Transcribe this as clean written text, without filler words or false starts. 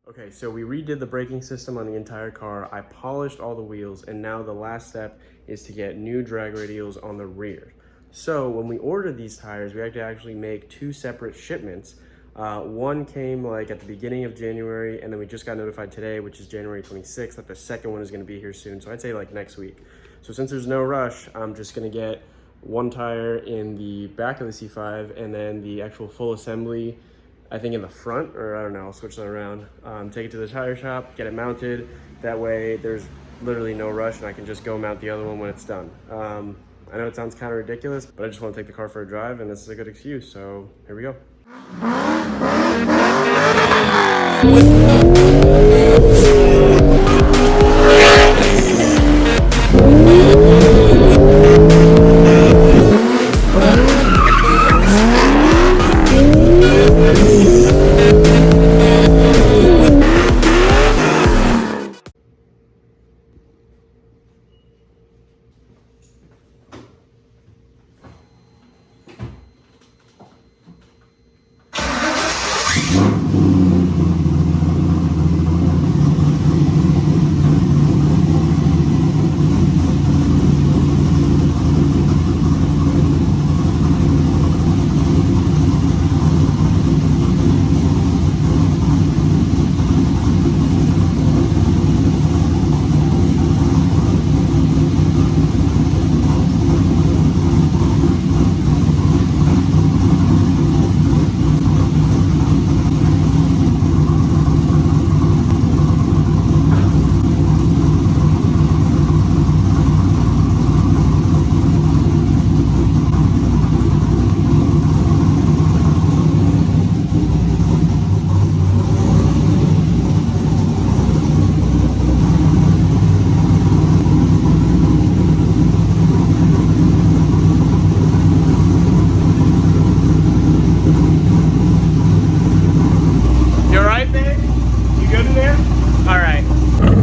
Okay, so we redid the braking system on the entire car. I polished all the wheels, and now the last step is to get new drag radials on the rear. So when we ordered these tires, we had to actually make two separate shipments. One came like at the beginning of January, and then we just got notified today, which is January 26th, that the second one is gonna be here soon. So I'd say like next week. So since there's no rush, I'm just gonna get one tire in the back of the C5 and then the actual full assembly, I think in the front, or I don't know, I'll switch that around. Take it to the tire shop, get it mounted. That way there's literally no rush and I can just go mount the other one when it's done. I know it sounds kind of ridiculous, but I just want to take the car for a drive and this is a good excuse, so here we go. All right.